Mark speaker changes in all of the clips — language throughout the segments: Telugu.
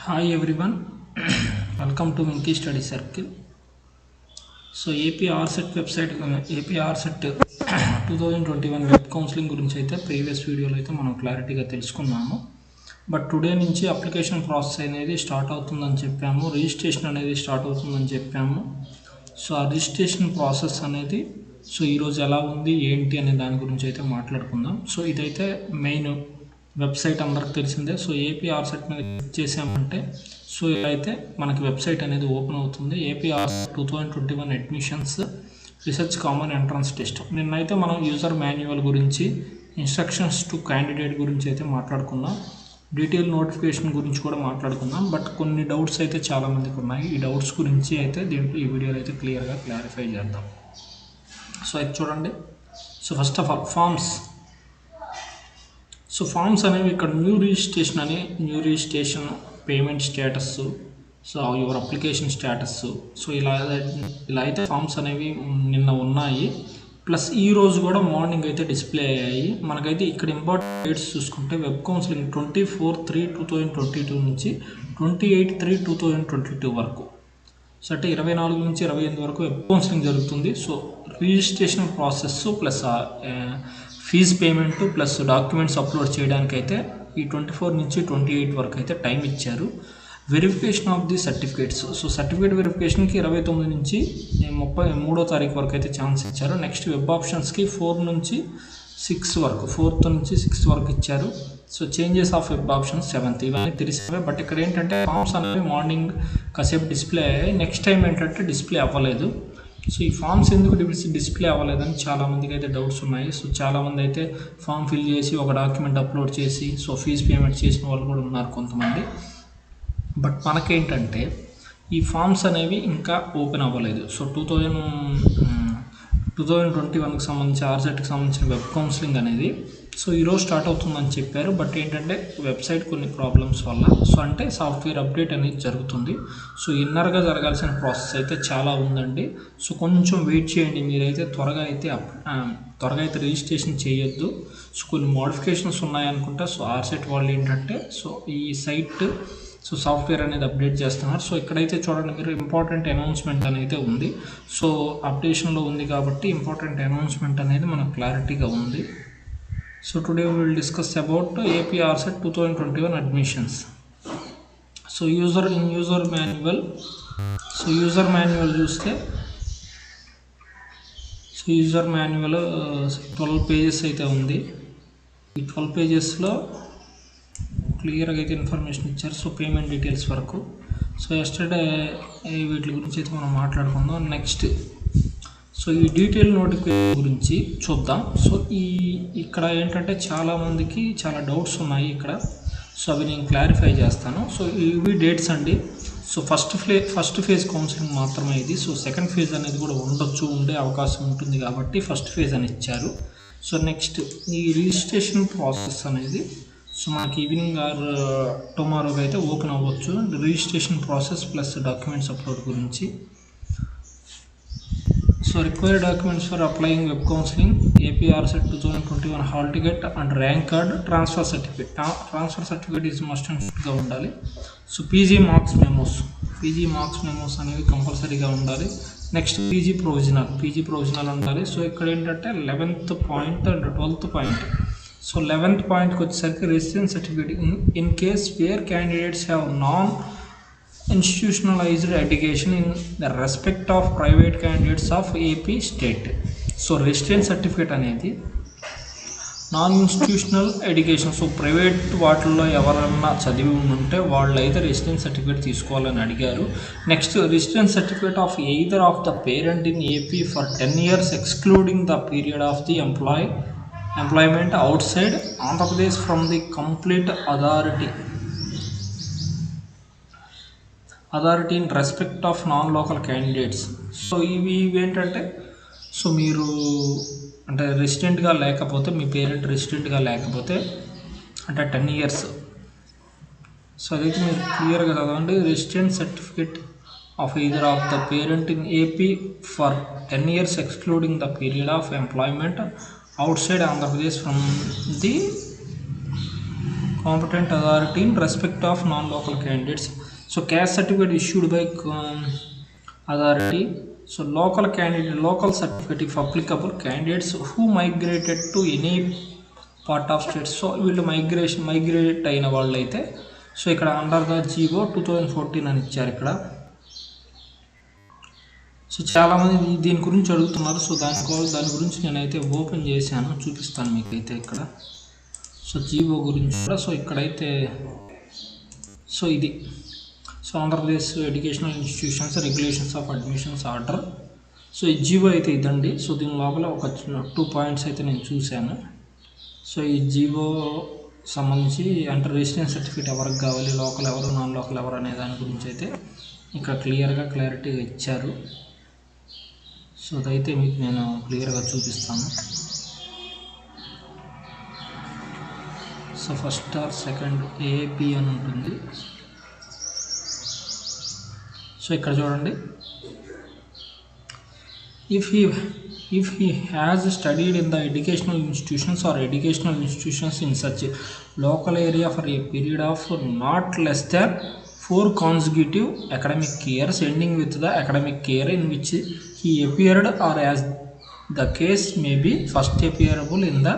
Speaker 1: Hi everyone, welcome to Minky Study Circle. So AP RSET website AP RSET 2021 web counselling గురించి అయితే ప్రీవియస్ వీడియోలో అయితే మనం క్లారిటీగా తెలుసుకున్నాము. బట్ టుడే నుంచి అప్లికేషన్ ప్రాసెస్ అనేది స్టార్ట్ అవుతుందని చెప్పాము, రిజిస్ట్రేషన్ అనేది స్టార్ట్ అవుతుందని చెప్పాము. సో ఆ రిజిస్ట్రేషన్ ప్రాసెస్ అనేది ఈరోజు ఎలా ఉంది ఏంటి అనే దాని గురించి అయితే మాట్లాడుకుందాం. సో ఇదైతే మెయిన్ వెబ్సైట్ అందరికి తెలిసిందే. సో ఏపీ ఆర్సెట్ మీద క్లిక్ చేసామంటే ఇలా అయితే మనకి వెబ్సైట్ అనేది ఓపెన్ అవుతుంది. AP RCET 2021 admissions research common entrance test. నిన్నైతే మనం యూజర్ మాన్యువల్ గురించి, ఇన్స్ట్రక్షన్స్ టు క్యాండిడేట్ గురించి అయితే మాట్లాడుకుందాం, డీటెయిల్ నోటిఫికేషన్ గురించి కూడా మాట్లాడుకుందాం. బట్ కొన్ని డౌట్స్ అయితే చాలామందికి ఉన్నాయి. ఈ డౌట్స్ గురించి అయితే ఈ వీడియోలో అయితే క్లియర్గా క్లారిఫై చేద్దాం. సో అయితే చూడండి. So first of all forms అనేవి ఇక్కడ new registration payment status, your application status, ఇలా అయితే ఫామ్స్ అనేవి నిన్న ఉన్నాయి. ప్లస్ ఈ రోజు కూడా మార్నింగ్ అయితే డిస్ప్లే అయ్యాయి. మనకైతే ఇక్కడ ఇంపార్టెంట్ డేట్స్ చూసుకుంటే వెబ్ కౌన్సిలింగ్ 24/3/2022 నుంచి 28/3/2022 వరకు. సో అంటే 24 నుంచి 28 వరకు వెబ్ కౌన్సిలింగ్ జరుగుతుంది. So registration process plus fee payment plus documents upload చేయడానికైతే ఈ 24 నుంచి 28 వరకు అయితే టైం ఇచ్చారు. Verification of the certificates, certificate వెరిఫికేషన్కి 29 నుంచి 33వ తారీఖు వరకు అయితే ఛాన్స్ ఇచ్చారు. నెక్స్ట్ వెబ్ ఆప్షన్స్కి 4th నుంచి 6th వరకు ఇచ్చారు. So changes of web options 7th. ఇవన్నీ తెలిసినవే. బట్ ఇక్కడ ఏంటంటే ఫామ్స్ అనేవి మార్నింగ్ కాసేపు డిస్ప్లే అయ్యాయి. నెక్స్ట్ టైం ఏంటంటే డిస్ప్లే అవ్వలేదు. సో ఈ ఫామ్స్ ఎందుకు డిస్ప్లే అవ్వలేదని చాలామందికి అయితే డౌట్స్ ఉన్నాయి. సో చాలామంది అయితే ఫామ్ ఫిల్ చేసి ఒక డాక్యుమెంట్ అప్లోడ్ చేసి ఫీజ్ పేమెంట్ చేసిన వాళ్ళు కూడా ఉన్నారు కొంతమంది. బట్ మనకేంటంటే ఈ ఫామ్స్ అనేవి ఇంకా ఓపెన్ అవ్వలేదు. సో 2021కి సంబంధించి ఆర్సెట్కి సంబంధించిన వెబ్ కౌన్సిలింగ్ అనేది ఈరోజు స్టార్ట్ అవుతుందని చెప్పారు. బట్ ఏంటంటే వెబ్సైట్ కొన్ని ప్రాబ్లమ్స్ వల్ల అంటే సాఫ్ట్వేర్ అప్డేట్ అనేది జరుగుతుంది. ఇన్నర్గా జరగాల్సిన ప్రాసెస్ అయితే చాలా ఉందండి. కొంచెం వెయిట్ చేయండి. మీరైతే త్వరగా అయితే రిజిస్ట్రేషన్ చేయొద్దు. కొన్ని మోడిఫికేషన్స్ ఉన్నాయనుకుంటా. ఆర్సెట్ వాళ్ళు ఏంటంటే ఈ సైట్ సాఫ్ట్వేర్ అనేది అప్డేట్ చేస్తున్నారు. ఇక్కడైతే చూడండి మీరు, ఇంపార్టెంట్ అనౌన్స్మెంట్ అనేది ఉంది. అప్డేషన్లో ఉంది కాబట్టి ఇంపార్టెంట్ అనౌన్స్మెంట్ అనేది మనకు క్లారిటీగా ఉంది. Today we will discuss about AP RSET 2021 admissions. User manual చూస్తే యూజర్ మాన్యువల్ 12 పేజెస్ అయితే ఉంది. ఈ 12 పేజెస్లో క్లియర్గా అయితే ఇన్ఫర్మేషన్ ఇచ్చారు. పేమెంట్ డీటెయిల్స్ వరకు. ఎస్టర్డే వీటి గురించి అయితే మనం మాట్లాడుకుందాం. నెక్స్ట్ ఈ డీటెయిల్ నోటిఫికేషన్ గురించి చూద్దాం. ఇక్కడ ఏంటంటే చాలామందికి చాలా డౌట్స్ ఉన్నాయి ఇక్కడ. అవి నేను క్లారిఫై చేస్తాను. ఇవి డేట్స్ అండి. ఫస్ట్ ఫేజ్ కౌన్సిలింగ్ మాత్రమే ఇది. సెకండ్ ఫేజ్ అనేది కూడా ఉండే అవకాశం ఉంటుంది కాబట్టి ఫస్ట్ ఫేజ్ అని ఇచ్చారు. నెక్స్ట్ ఈ రిజిస్ట్రేషన్ ప్రాసెస్ అనేది మనకి ఈవినింగ్ ఆర్ టుమారోకి అయితే ఓపెన్ అవ్వచ్చు. Registration process plus documents upload గురించి. Required documents for applying web counselling AP RCET 2021 hall ticket and rank card, transfer certificate is must and షుడ్గా ఉండాలి. పీజీ మార్క్స్ మెమోస్ అనేవి కంపల్సరీగా ఉండాలి. నెక్స్ట్ పీజీ ప్రొవిజనల్ ఉండాలి. ఇక్కడ ఏంటంటే 11th point and 12th point. 11th పాయింట్కి వచ్చేసరికి residence certificate in case where candidates have non institutionalized education in the respect of private candidates of AP state. Residence certificate అనేది నాన్ ఇన్స్టిట్యూషనల్ ఎడ్యుకేషన్. ప్రైవేట్ వాటిల్లో ఎవరన్నా చదివి ఉంటే వాళ్ళు అయితే రెసిడెన్స్ సర్టిఫికేట్ తీసుకోవాలని అడిగారు. Next residence certificate of either of the parent in AP for 10 years excluding the period of the employment outside Andhra Pradesh from the complete authority in respect of non-local candidates. ఇవి ఏంటంటే మీరు అంటే రెసిడెంట్గా లేకపోతే, మీ పేరెంట్ రెసిడెంట్గా లేకపోతే అంటే 10 years. అదైతే మీరు క్లియర్గా చదవండి. Resident certificate of either of the parent in AP for 10 years excluding the period of employment outside Andhra Pradesh from the competent authority in respect of non-local candidates. So caste certificate issued by authority. So local candidate, local certificate if applicable, candidates who migrated to any part of state. So వీళ్ళు మైగ్రేట్ అయిన వాళ్ళు అయితే సో ఇక్కడ అండర్ ద జీవో 2014 అని ఇచ్చారు ఇక్కడ. సో చాలామంది దీని గురించి అడుగుతున్నారు. సో దాని గురించి నేనైతే ఓపెన్ చేశాను, చూపిస్తాను మీకైతే ఇక్కడ. సో జీవో గురించి కూడా సో ఇక్కడైతే సో ఇది so Andhra Pradesh educational institutions regulations of admissions order. So ఈ జీవో అయితే ఇదండి. సో దీని లోపల ఒక 2 పాయింట్స్ అయితే నేను చూశాను. సో ఈ జీవో సంబంధించి అంటే రెసిడెన్స్ సర్టిఫికేట్ ఎవరికి కావాలి, లోకల్ ఎవరు నాన్ లోకల్ ఎవరు అనే దాని గురించి అయితే ఇక్కడ క్లారిటీగా ఇచ్చారు. సో అదైతే మీకు నేను క్లియర్గా చూపిస్తాను. So first or second AP అని ఉంటుంది. సో ఇక్కడ చూడండి, if he has studied in the educational institutions or educational institutions in such a local area for a period of not less than 4 consecutive academic years ending with the academic year in which he appeared, or as the case may be, first appearable in the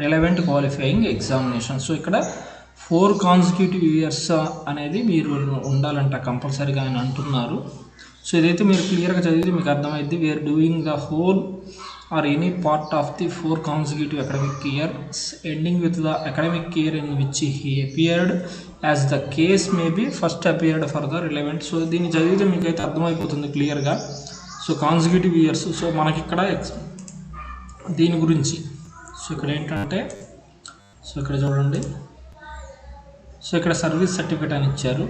Speaker 1: relevant qualifying examination. So ఇక్కడ 4 consecutive years అనేది మీరు ఉండాలంట కంపల్సరీగా అని అంటున్నారు. సో ఇదైతే మీరు క్లియర్గా చదివితే మీకు అర్థమైంది. We're doing the whole or any part of the 4 consecutive academic years ending with the academic year in which he appeared, as the case may be, first appeared for the relevant. So దీన్ని చదివితే మీకైతే అర్థమైపోతుంది క్లియర్గా. So consecutive years. సో మనకి ఇక్కడ దీని గురించి సో ఇక్కడ ఏంటంటే సో ఇక్కడ చూడండి, సో ఇక్కడ సర్వీస్ సర్టిఫికేట్ అని ఇచ్చారు.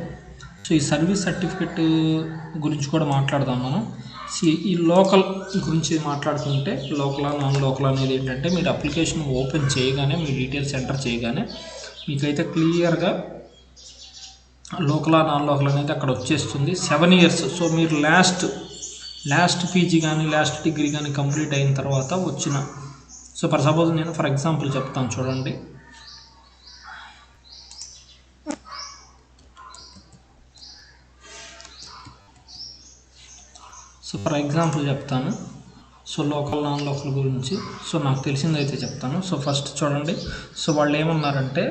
Speaker 1: సో ఈ సర్వీస్ సర్టిఫికేట్ గురించి కూడా మాట్లాడదాం మనం. ఈ లోకల్ గురించి మాట్లాడుకుంటే లోకల్ నాన్ లోకల్ అనేది ఏంటంటే మీరు అప్లికేషన్ ఓపెన్ చేయగానే మీ డీటెయిల్స్ ఎంటర్ చేయగానే మీకైతే క్లియర్గా లోకల్ నాన్ లోకల్ అనేది అక్కడ వచ్చేస్తుంది. 7 years. సో మీరు లాస్ట్ పీజీ కానీ లాస్ట్ డిగ్రీ కానీ కంప్లీట్ అయిన తర్వాత వచ్చిన సో సపోజ్ నేను ఫర్ ఎగ్జాంపుల్ చెప్తాను చూడండి. సో ఫర్ ఎగ్జాంపుల్ చెప్తాను. సో లోకల్ నాన్ లోకల్ గురించి సో నాకు తెలిసిందైతే చెప్తాను. సో ఫస్ట్ చూడండి, సో వాళ్ళు ఏమన్నారంటే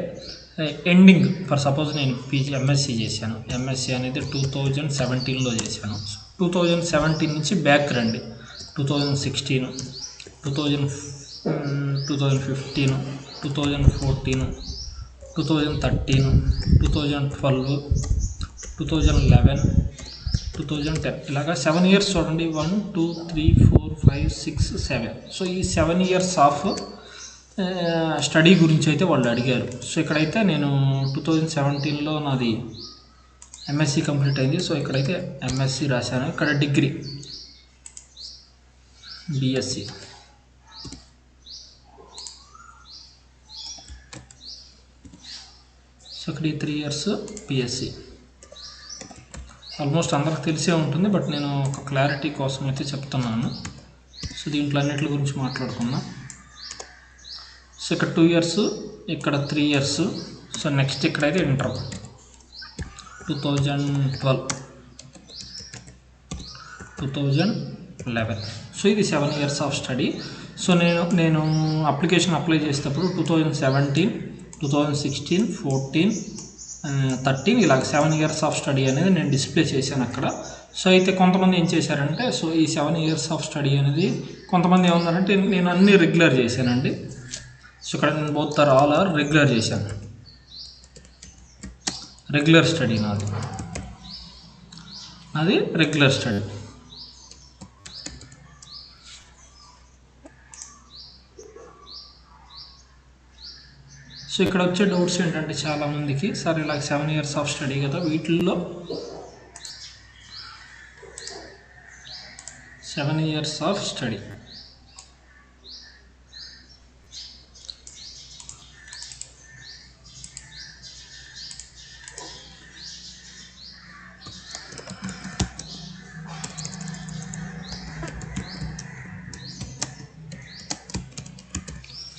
Speaker 1: ఎండింగ్ ఫర్ సపోజ్ నేను పీజీ ఎంఎస్సీ చేశాను. ఎంఎస్సీ అనేది 2017లో చేశాను. 2017 నుంచి బ్యాక్ రండి. 2016, 2015, 2014, 2013, 2012, 2011, 2010 ఇలాగా 7 years చూడండి. 1, 2, 3, 4, 5, 6, 7. సో ఈ 7 years ఆఫ్ స్టడీ గురించి అయితే వాళ్ళు అడిగారు. సో ఇక్కడైతే నేను 2017లో నాది ఎంఎస్సి కంప్లీట్ అయింది. సో ఇక్కడైతే ఎంఎస్సి రాశాను. ఇక్కడ డిగ్రీ బిఎస్సి. సో ఇక్కడ 3 years బిఎస్సి. ఆల్మోస్ట్ అందరికి తెలిసే ఉంటుంది, బట్ నేను ఒక క్లారిటీ కోసం అయితే చెప్తున్నాను. సో దీంట్లో అన్నిటి గురించి మాట్లాడుకుందాం. సో ఇక్కడ 2 years, ఇక్కడ 3 years. సో నెక్స్ట్ ఇక్కడైతే ఇంటర్ 2012, 2011. సో ఇది 7 years ఆఫ్ స్టడీ. సో నేను అప్లికేషన్ అప్లై చేసేటప్పుడు 2017, 2016, 14, 13 ఇలాగ 7 years ఆఫ్ స్టడీ అనేది నేను డిస్ప్లే చేశాను అక్కడ. సో అయితే కొంతమంది ఏం చేశారంటే సో ఈ 7 years ఆఫ్ స్టడీ అనేది కొంతమంది ఏమన్నారంటే నేను అన్నీ రెగ్యులర్ చేశానండి. సో ఇక్కడ నేను బోత్ ఆల్ ఆర్ రెగ్యులర్ చేశాను. రెగ్యులర్ స్టడీ నాది రెగ్యులర్ స్టడీ. సో ఇక్కడ వచ్చే డౌట్స్ ఏంటంటే చాలామందికి, సార్ ఇలా 7 years ఆఫ్ స్టడీ కదా, వీటిల్లో 7 years of study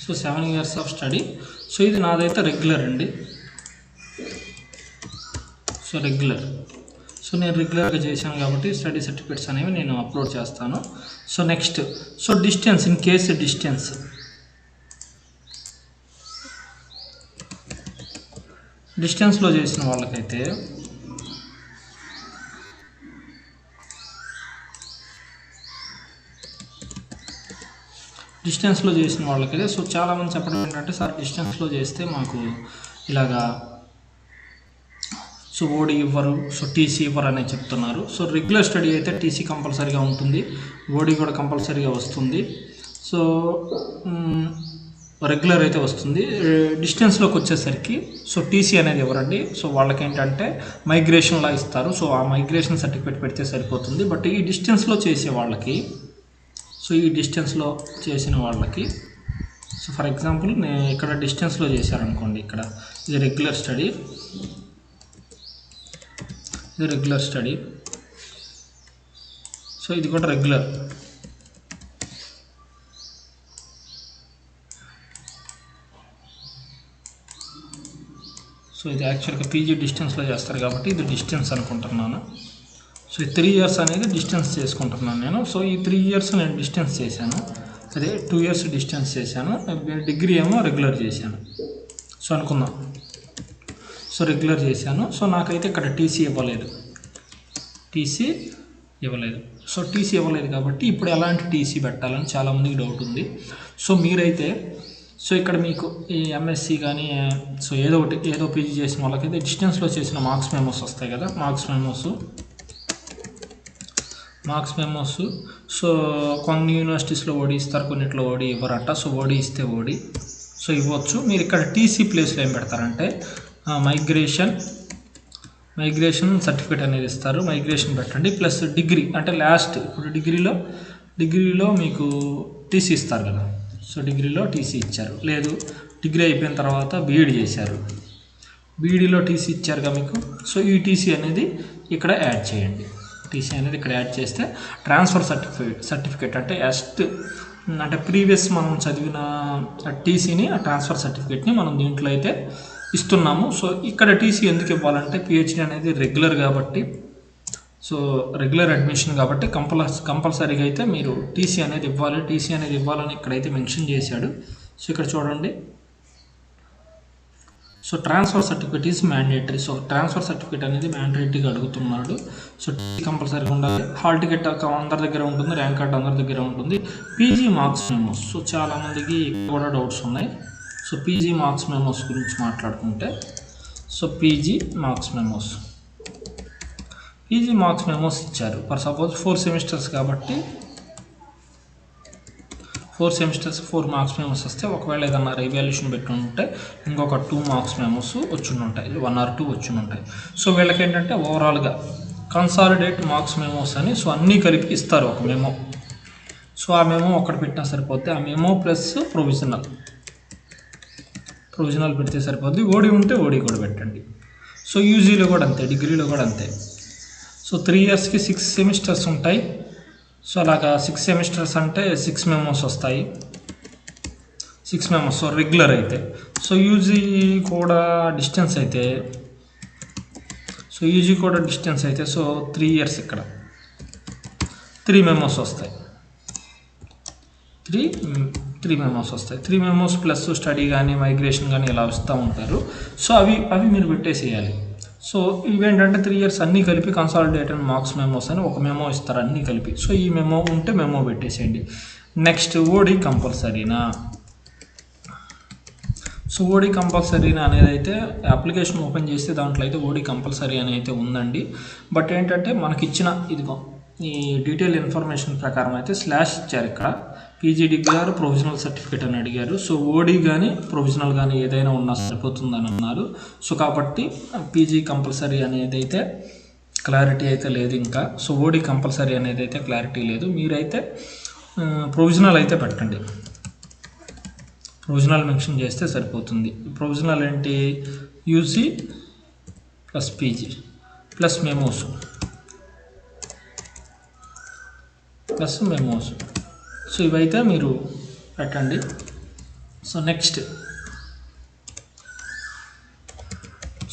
Speaker 1: so 7 years of study. So ఇది నాదైతే రెగ్యులర్ అండి. So regular. సో నేను రెగ్యులర్గా చేశాను కాబట్టి స్టడీ సర్టిఫికేట్స్ అనేవి నేను అప్లోడ్ చేస్తాను. So next, so distance, in case డిస్టెన్స్లో చేసిన వాళ్ళకైతే సో చాలామంది చెప్పడం ఏంటంటే, సార్ డిస్టెన్స్లో చేస్తే మాకు ఇలాగా సో ఓడి ఇవ్వరు, సో టీసీ ఇవ్వరు అని చెప్తున్నారు. సో రెగ్యులర్ స్టడీ అయితే టీసీ కంపల్సరీగా ఉంటుంది, ఓడి కూడా కంపల్సరీగా వస్తుంది. సో రెగ్యులర్ అయితే వస్తుంది. డిస్టెన్స్లోకి వచ్చేసరికి సో టీసీ అనేది ఎవరండి, సో వాళ్ళకి ఏంటంటే మైగ్రేషన్లా ఇస్తారు. సో ఆ మైగ్రేషన్ సర్టిఫికేట్ పెడితే సరిపోతుంది. బట్ ఈ డిస్టెన్స్లో చేసే వాళ్ళకి, సో ఈ డిస్టెన్స్లో చేసిన వాళ్ళకి, సో ఫర్ ఎగ్జాంపుల్ నేను ఇక్కడ డిస్టెన్స్లో చేశారనుకోండి, ఇక్కడ ఇది రెగ్యులర్ స్టడీ, సో ఇది కూడా రెగ్యులర్. సో ఇది యాక్చువల్గా పీజీ డిస్టెన్స్లో చేస్తారు కాబట్టి ఇది డిస్టెన్స్ అనుకుంటున్నాను. సో ఈ 3 years అనేది డిస్టెన్స్ చేసుకుంటున్నాను నేను. సో ఈ 3 years నేను డిస్టెన్స్ చేశాను, అదే 2 years డిస్టెన్స్ చేశాను. డిగ్రీ ఏమో రెగ్యులర్ చేశాను. సో అనుకుందాం, సో రెగ్యులర్ చేశాను. సో నాకైతే ఇక్కడ టీసీ ఇవ్వలేదు. సో టీసీ ఇవ్వలేదు కాబట్టి ఇప్పుడు ఎలాంటి టీసీ పెట్టాలని చాలామందికి డౌట్ ఉంది. సో మీరైతే, సో ఇక్కడ మీకు ఈ ఎంఎస్సి కానీ సో ఏదో పీజీ చేసిన వాళ్ళకైతే డిస్టెన్స్లో చేసిన మార్క్స్ మెమోస్ వస్తాయి కదా, మార్క్స్ మెమోస్. సో కొన్ని యూనివర్సిటీస్లో ఓడి ఇస్తారు, కొన్నిట్లో ఓడి ఇవ్వరట. సో ఓడి ఇస్తే ఓడి సో ఇవ్వచ్చు. మీరు ఇక్కడ టీసీ ప్లేస్లో ఏం పెడతారంటే మైగ్రేషన్ సర్టిఫికేట్ అనేది ఇస్తారు, మైగ్రేషన్ పెట్టండి. ప్లస్ డిగ్రీ అంటే లాస్ట్, ఇప్పుడు డిగ్రీలో మీకు టీసీ ఇస్తారు కదా, సో డిగ్రీలో టీసీ ఇచ్చారు. లేదు డిగ్రీ అయిపోయిన తర్వాత బీఈడి చేశారు, బీఈడిలో టీసీ ఇచ్చారుగా మీకు. సో ఈ టీసీ అనేది ఇక్కడ యాడ్ చేయండి. టీసీ అనేది ఇక్కడ యాడ్ చేస్తే ట్రాన్స్ఫర్ సర్టిఫికేట్ అంటే ప్రీవియస్ మనం చదివిన టీసీని, ఆ ట్రాన్స్ఫర్ సర్టిఫికేట్ని మనం దీంట్లో అయితే ఇస్తున్నాము. సో ఇక్కడ టీసీ ఎందుకు ఇవ్వాలంటే పిహెచ్డి అనేది రెగ్యులర్ కాబట్టి, సో రెగ్యులర్ అడ్మిషన్ కాబట్టి కంపల్సరీగా అయితే మీరు టీసీ అనేది ఇవ్వాలని ఇక్కడైతే మెన్షన్ చేశాడు. సో ఇక్కడ చూడండి, so transfer certificate is mandatory. So transfer certificate అనేది మ్యాండేటరీగా అడుగుతున్నాడు. సో టీసీ కంపల్సరీగా ఉండాలి. హాల్ టికెట్ అందరి దగ్గర ఉంటుంది, ర్యాంక్ కార్డ్ అందరి దగ్గర ఉంటుంది. పీజీ మార్క్స్ మెమోస్, సో చాలామందికి కూడా డౌట్స్ ఉన్నాయి. సో పీజీ మార్క్స్ మెమోస్ గురించి మాట్లాడుకుంటే, సో పీజీ మార్క్స్ మెమోస్ ఇచ్చారు. ఫర్ సపోజ్ 4 semesters కాబట్టి 4 semesters 4 మార్క్స్ మెమోస్ వస్తే, ఒకవేళ ఏదన్నా రివాల్యూషన్ పెట్టి ఉంటే ఇంకొక 2 మార్క్స్ మెమోస్ వచ్చి ఉంటాయి, 1 or 2 వచ్చి ఉంటాయి. సో వీళ్ళకి ఏంటంటే ఓవరాల్గా కన్సాలిడేట్ మార్క్స్ మెమోస్ అని సో అన్నీ కలిపి ఇస్తారు ఒక మెమో. సో ఆ మెమో ఒకటి పెట్టినా సరిపోతే, ఆ మెమో ప్లస్ ప్రొవిజనల్ పెడితే సరిపోద్ది. ఓడి ఉంటే ఓడి కూడా పెట్టండి. సో యూజీలో కూడా అంతే, డిగ్రీలో కూడా అంతే. సో 3 yearsకి 6 semesters ఉంటాయి. సో అలాగా 6 semesters అంటే 6 మెమోస్ వస్తాయి, 6 మెమోస్. సో రెగ్యులర్ అయితే, సో యూజీ కూడా డిస్టెన్స్ అయితే, సో 3 years ఇక్కడ 3 మెమోస్ వస్తాయి, 3 మెమోస్ వస్తాయి. 3 మెమోస్ ప్లస్ స్టడీ కానీ మైగ్రేషన్ కానీ ఇలా వస్తూ ఉంటారు. సో అవి మీరు పెట్టేసేయాలి. సో ఇవేంటంటే 3 years అన్నీ కలిపి కన్సాలిడేటెడ్ మార్క్స్ మెమోస్ అని ఒక మెమో ఇస్తారు, అన్నీ కలిపి. సో ఈ మెమో ఉంటే మెమో పెట్టేసేయండి. నెక్స్ట్ ఓడి కంపల్సరీనా. సో ఓడి కంపల్సరీనా అనేది అయితే అప్లికేషన్ ఓపెన్ చేస్తే దాంట్లో అయితే ఓడి కంపల్సరీ అని అయితే ఉందండి. బట్ ఏంటంటే మనకి ఇచ్చిన ఇదిగో ఈ డీటెయిల్ ఇన్ఫర్మేషన్ ప్రకారం అయితే స్లాష్ ఇచ్చారు ఇక్కడ. PG degree or provisional certificate అని అడిగారు. సో ఓడి కానీ ప్రొవిజనల్ కానీ ఏదైనా ఉన్నా సరిపోతుందని అన్నారు. సో కాబట్టి పీజీ కంపల్సరీ అనేది అయితే క్లారిటీ అయితే లేదు ఇంకా. సో ఓడి కంపల్సరీ అనేది అయితే క్లారిటీ లేదు. మీరైతే ప్రొవిజనల్ అయితే పెట్టండి, ప్రొవిజనల్ మెన్షన్ చేస్తే సరిపోతుంది. ప్రొవిజనల్ ఏంటి, UG plus PG plus memos so ఇవైతే మీరు పెట్టండి. So next,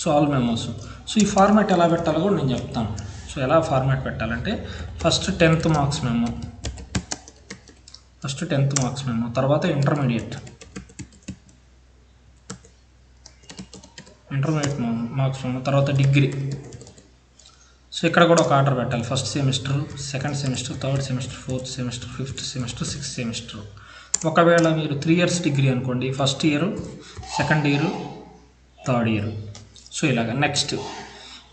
Speaker 1: so all memos. So ఈ ఫార్మాట్ ఎలా పెట్టాలో కూడా నేను చెప్తాను. సో ఎలా ఫార్మాట్ పెట్టాలంటే ఫస్ట్ 10th మార్క్స్ మెమో, తర్వాత ఇంటర్మీడియట్ మార్క్స్ మెమో, తర్వాత డిగ్రీ. సో ఇక్కడ కూడా ఒక ఆర్డర్ పెట్టాలి. First semester, second semester, third semester, fourth semester, fifth semester, sixth semester. ఒకవేళ మీరు 3 years డిగ్రీ అనుకోండి, first year, second year, third year. So ఇలాగ. నెక్స్ట్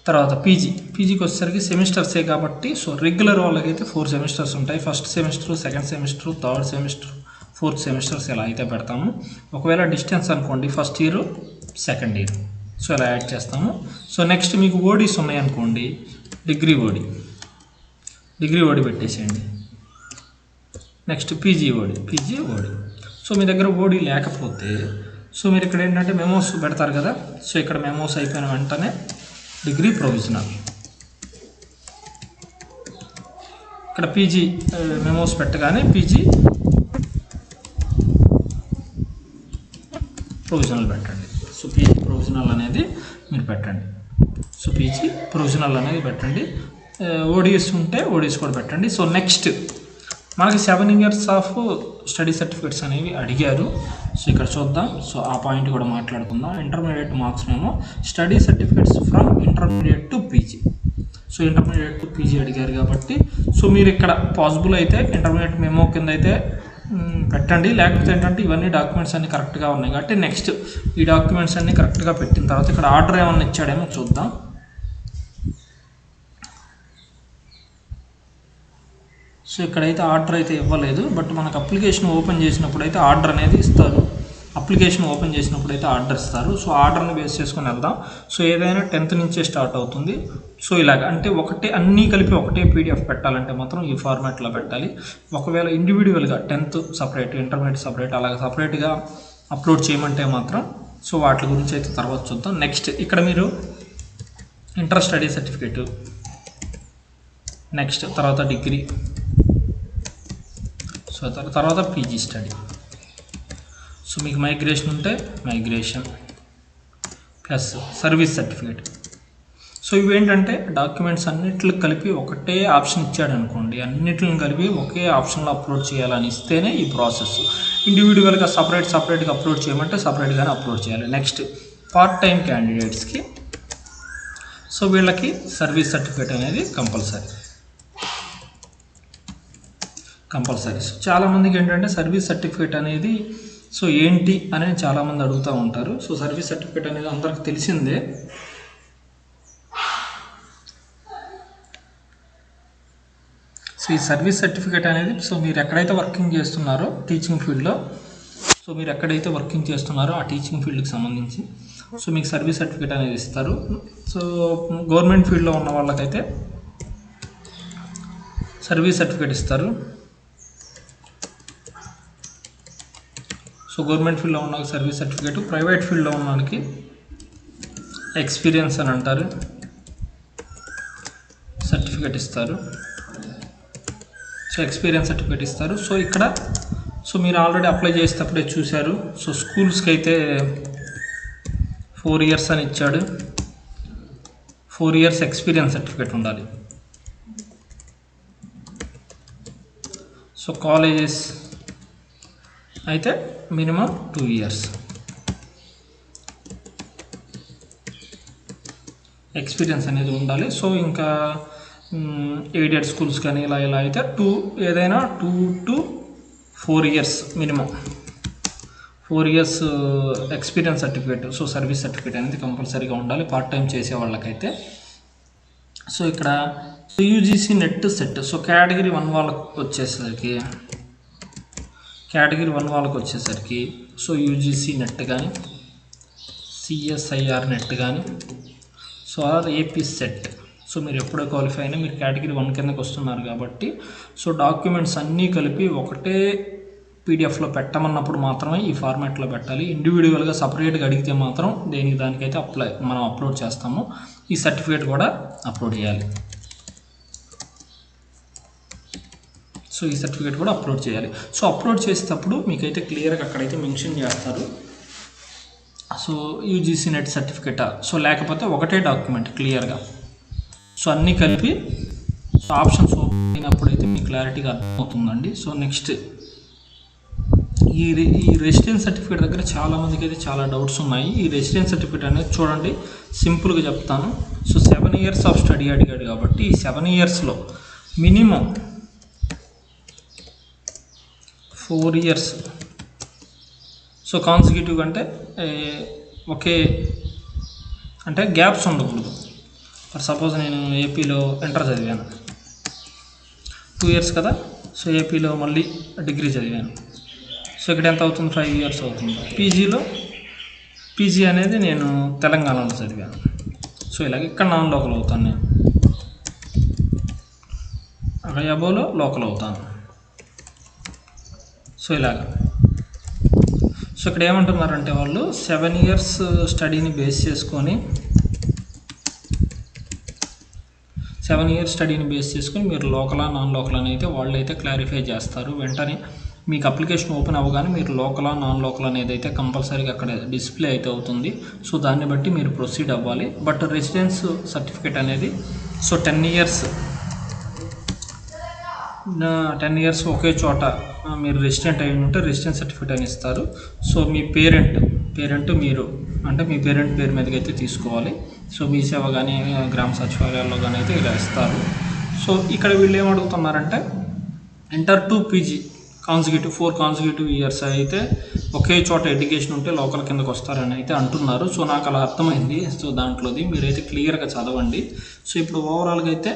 Speaker 1: తర్వాత పీజీకి వచ్చేసరికి సెమిస్టర్సే కాబట్టి సో రెగ్యులర్ వాళ్ళకైతే 4 సెమిస్టర్స్ ఉంటాయి. First semester, second semester, third semester, fourth semesters ఇలా అయితే పెడతాము. ఒకవేళ డిస్టెన్స్ అనుకోండి, first year, second year. So ఇలా యాడ్ చేస్తాము. సో నెక్స్ట్ మీకు ఓడీస్ ఉన్నాయనుకోండి, డిగ్రీ ఓడి పెట్టేసేయండి. నెక్స్ట్ పీజీ ఓడి. సో మీ దగ్గర ఓడి లేకపోతే సో మీరు ఇక్కడ ఏంటంటే మెమోస్ పెడతారు కదా. సో ఇక్కడ మెమోస్ అయిపోయిన వెంటనే డిగ్రీ ప్రొవిజనల్. ఇక్కడ పీజీ మెమోస్ పెట్టగానే పీజీ ప్రొవిజనల్ పెట్టండి. సో పీజీ ప్రొవిజనల్ అనేది మీరు పెట్టండి. సో పీజీ ప్రొవిజనల్ అనేది పెట్టండి. ఓడిఎస్ ఉంటే ఓడిఎస్ కూడా పెట్టండి. సో నెక్స్ట్ మనకి 7 years ఆఫ్ స్టడీ సర్టిఫికేట్స్ అనేవి అడిగారు. సో ఇక్కడ చూద్దాం. సో ఆ పాయింట్ కూడా మాట్లాడుకుందాం. ఇంటర్మీడియట్ మార్క్స్ మేము study certificates from intermediate to PG. So intermediate to PG అడిగారు కాబట్టి సో మీరు ఇక్కడ పాసిబుల్ అయితే ఇంటర్మీడియట్ మెమో కింద అయితే పెట్టండి. లేకపోతే ఏంటంటే ఇవన్నీ డాక్యుమెంట్స్ అన్నీ కరెక్ట్గా ఉన్నాయి కాబట్టి నెక్స్ట్ ఈ డాక్యుమెంట్స్ అన్నీ కరెక్ట్గా పెట్టిన తర్వాత ఇక్కడ ఆర్డర్ ఏమన్నా ఇచ్చాడేమో చూద్దాం. సో ఇక్కడైతే ఆర్డర్ అయితే ఇవ్వలేదు. బట్ మనకు అప్లికేషన్ ఓపెన్ చేసినప్పుడు అయితే ఆర్డర్ అనేది ఇస్తారు. అప్లికేషన్ ఓపెన్ చేసినప్పుడు అయితే ఆర్డర్ ఇస్తారు. సో ఆర్డర్ని బేస్ చేసుకొని వెళ్దాం. సో ఏదైనా 10th నుంచే స్టార్ట్ అవుతుంది. సో ఇలాగ అంటే అన్నీ కలిపి ఒకటే పీడిఎఫ్ పెట్టాలంటే మాత్రం ఈ ఫార్మాట్లో పెట్టాలి. ఒకవేళ ఇండివిజువల్గా 10th సపరేట్, ఇంటర్మీడియట్ సపరేట్ అలాగ సపరేట్గా అప్లోడ్ చేయమంటే మాత్రం సో వాటి గురించి అయితే తర్వాత చూద్దాం. నెక్స్ట్ ఇక్కడ మీరు ఇంటర్ స్టడీ సర్టిఫికేటు, నెక్స్ట్ తర్వాత డిగ్రీ, సో తర్వాత పీజీ స్టడీ. సో మీకు మైగ్రేషన్ ఉంటే migration plus service certificate. So ఇవేంటంటే డాక్యుమెంట్స్ అన్నిటిని కలిపి ఒకటే ఆప్షన్ ఇచ్చాడు అనుకోండి, అన్నిటిని కలిపి ఒకే ఆప్షన్లో అప్లోడ్ చేయాలని ఇస్తేనే ఈ ప్రాసెస్. ఇండివిజువల్గా సపరేట్గా అప్లోడ్ చేయమంటే సపరేట్గానే అప్లోడ్ చేయాలి. నెక్స్ట్ పార్ట్ టైం క్యాండిడేట్స్కి సో వీళ్ళకి సర్వీస్ సర్టిఫికేట్ అనేది కంపల్సరీ. సో చాలామందికి ఏంటంటే సర్వీస్ సర్టిఫికేట్ అనేది సో ఏంటి అనేది చాలామంది అడుగుతూ ఉంటారు. సో సర్వీస్ సర్టిఫికేట్ అనేది అందరికి తెలిసిందే. సో ఈ సర్వీస్ సర్టిఫికేట్ అనేది సో మీరు ఎక్కడైతే వర్కింగ్ చేస్తున్నారో టీచింగ్ ఫీల్డ్లో, సో మీరు ఎక్కడైతే వర్కింగ్ చేస్తున్నారో ఆ టీచింగ్ ఫీల్డ్కి సంబంధించి సో మీకు సర్వీస్ సర్టిఫికేట్ అనేది ఇస్తారు. సో గవర్నమెంట్ ఫీల్డ్లో ఉన్న వాళ్ళకైతే సర్వీస్ సర్టిఫికేట్ ఇస్తారు. సో గవర్నమెంట్ ఫీల్డ్లో ఉన్న సర్వీస్ సర్టిఫికేట్, ప్రైవేట్ ఫీల్డ్లో ఉన్న వాళ్ళకి ఎక్స్పీరియన్స్ అని అంటారు, సర్టిఫికేట్ ఇస్తారు. సో ఎక్స్పీరియన్స్ సర్టిఫికేట్ ఇస్తారు. సో ఇక్కడ సో మీరు ఆల్రెడీ అప్లై చేసేటప్పుడే చూశారు. సో స్కూల్స్కి అయితే 4 years అని ఇచ్చాడు. 4 years ఎక్స్పీరియన్స్ సర్టిఫికేట్ ఉండాలి. సో కాలేజెస్ అయితే మినిమం 2 years ఎక్స్పీరియన్స్ అనేది ఉండాలి. సో ఇంకా ఎయిడెడ్ స్కూల్స్ కానీ ఇలా అయితే ఏదైనా 2 to 4 years minimum 4 years experience certificate. So service certificate అనేది కంపల్సరీగా ఉండాలి పార్ట్ టైం చేసే వాళ్ళకైతే. సో ఇక్కడ UGC net set. So category 1 వాళ్ళకి వచ్చేసరికి సో యూజీసీ నెట్ కానీ సిఎస్ఐఆర్ నెట్ కానీ so are AP set. So మీరు ఎప్పుడో క్వాలిఫై అయినా మీరు కేటగిరీ 1 కిందకి వస్తున్నారు కాబట్టి సో డాక్యుమెంట్స్ అన్నీ కలిపి ఒకటే పీడిఎఫ్లో పెట్టమన్నప్పుడు మాత్రమే ఈ ఫార్మాట్లో పెట్టాలి. ఇండివిజువల్గా సపరేట్గా అడిగితే మాత్రం దానికైతే మనం అప్లోడ్ చేస్తాము. ఈ సర్టిఫికేట్ కూడా అప్లోడ్ చేయాలి. సో ఈ సర్టిఫికేట్ కూడా అప్లోడ్ చేయాలి. సో అప్లోడ్ చేసేటప్పుడు మీకైతే క్లియర్గా అక్కడైతే మెన్షన్ చేస్తారు సో యూజీసీ నెట్ సర్టిఫికేటా, సో లేకపోతే ఒకటే డాక్యుమెంట్ క్లియర్గా. సో అన్నీ కలిపి ఆప్షన్స్ ఓపెన్ అయినప్పుడైతే మీకు క్లారిటీగా అర్థమవుతుందండి. సో నెక్స్ట్ ఈ రెసిడెన్స్ సర్టిఫికేట్ దగ్గర చాలామందికి అయితే చాలా డౌట్స్ ఉన్నాయి. ఈ రెసిడెన్స్ సర్టిఫికేట్ అనేది చూడండి, సింపుల్గా చెప్తాను. సో 7 years ఆఫ్ స్టడీ అడిగాడు కాబట్టి ఈ 7 yearsలో మినిమం 4 years, సో కాన్సిక్యూటివ్ అంటే ఒకే అంటే గ్యాప్స్ ఉండకూడదు. ఫర్ సపోజ్ నేను ఏపీలో ఇంటర్ చదివాను 2 years కదా, సో ఏపీలో మళ్ళీ డిగ్రీ చదివాను, సో ఇక్కడ ఎంత అవుతుంది 5 years అవుతుంది. పీజీ అనేది నేను తెలంగాణలో చదివాను, సో ఇలాగ ఇక్కడ నాన్ లోకల్ అవుతాను, నేను అక్కడ అబోలో లోకల్ అవుతాను. సో ఇలాగ సో ఇక్కడ ఏమంటున్నారంటే వాళ్ళు 7 years స్టడీని బేస్ చేసుకొని 7 years స్టడీని బేస్ చేసుకొని మీరు లోకలా నాన్ లోకల్ అని అయితే వాళ్ళు అయితే క్లారిఫై చేస్తారు. వెంటనే మీకు అప్లికేషన్ ఓపెన్ అవ్వగానే మీరు లోకలా నాన్ లోకల్ అనేది అయితే కంపల్సరీగా అక్కడ డిస్ప్లే అయితే అవుతుంది. సో దాన్ని బట్టి మీరు ప్రొసీడ్ అవ్వాలి. బట్ రెసిడెన్స్ సర్టిఫికేట్ అనేది సో 10 years ఒకే చోట మీరు రెసిడెంట్ అయి ఉంటే రెసిడెన్స్ సర్టిఫికేట్ అని ఇస్తారు. సో మీ పేరెంట్ మీరు అంటే మీ పేరెంట్ పేరు మీదకి అయితే తీసుకోవాలి. సో మీ సేవ కానీ గ్రామ సచివాలయాల్లో కానీ అయితే ఇలా ఇస్తారు. సో ఇక్కడ వీళ్ళు ఏమడుగుతున్నారంటే inter to PG consecutive 4 consecutive years అయితే ఒకే చోట ఎడ్యుకేషన్ ఉంటే లోకల్ కిందకు వస్తారని అయితే అంటున్నారు. సో నాకు అలా అర్థమైంది. సో దాంట్లోది మీరైతే క్లియర్గా చదవండి. సో ఇప్పుడు ఓవరాల్గా అయితే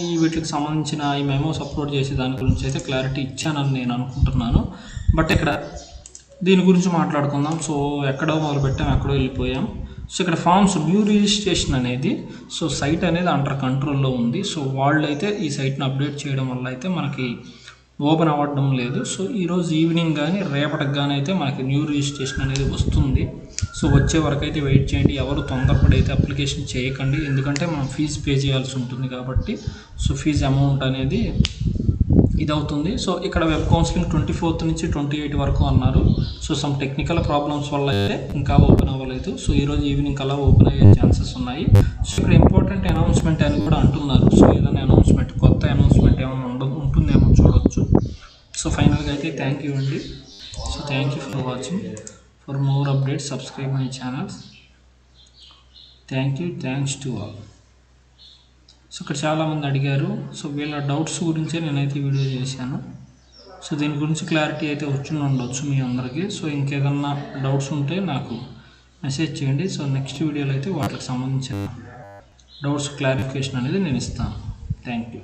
Speaker 1: ఈ వీటికి సంబంధించిన ఈ మెమోస్ అప్లోడ్ చేసే దాని గురించి అయితే క్లారిటీ ఇచ్చానని నేను అనుకుంటున్నాను. బట్ ఇక్కడ దీని గురించి మాట్లాడుకుందాం. సో ఎక్కడో మొదలుపెట్టాం, ఎక్కడో వెళ్ళిపోయాం. సో ఇక్కడ ఫామ్స్ న్యూ రిజిస్ట్రేషన్ అనేది సో సైట్ అనేది అండర్ కంట్రోల్లో ఉంది. సో వాళ్ళు అయితే ఈ సైట్ని అప్డేట్ చేయడం వల్ల అయితే మనకి ఓపెన్ అవ్వడం లేదు. సో ఈరోజు ఈవినింగ్ కానీ రేపటికి కానీ అయితే మనకి న్యూ రిజిస్ట్రేషన్ అనేది వస్తుంది. సో వచ్చే వరకు అయితే వెయిట్ చేయండి. ఎవరు తొందరపడి అయితే అప్లికేషన్ చేయకండి, ఎందుకంటే మనం ఫీజు పే చేయాల్సి ఉంటుంది కాబట్టి. సో ఫీజు అమౌంట్ అనేది ఇది అవుతుంది. సో ఇక్కడ వెబ్ కౌన్సిలింగ్ 24th నుంచి 28 వరకు అన్నారు. సో సమ్ టెక్నికల్ ప్రాబ్లమ్స్ వల్ల అయితే ఇంకా ఓపెన్ అవ్వలేదు. సో ఈరోజు ఈవినింగ్ కల్లా ఓపెన్ అయ్యే ఛాన్సెస్ ఉన్నాయి. సో ఇక్కడ ఇంపార్టెంట్ అనౌన్స్మెంట్ అని కూడా అంటున్నారు. సో ఏదైనా అనౌన్స్మెంట్, కొత్త అనౌన్స్మెంట్ ఏమైనా ఉంటుందేమో చూడవచ్చు. సో ఫైనల్గా అయితే థ్యాంక్ యూ అండి. So thank you for watching. For more updates subscribe my channels. Thanks to all. So ఇక్కడ చాలామంది అడిగారు. సో వీళ్ళ డౌట్స్ గురించే నేనైతే వీడియో చేశాను. సో దీని గురించి క్లారిటీ అయితే వచ్చి ఉండొచ్చు మీ అందరికీ. సో ఇంకేదన్నా డౌట్స్ ఉంటే నాకు మెసేజ్ చేయండి. సో నెక్స్ట్ వీడియోలో అయితే వాటికి సంబంధించిన డౌట్స్ క్లారిఫికేషన్ అనేది నేను ఇస్తాను. Thank you.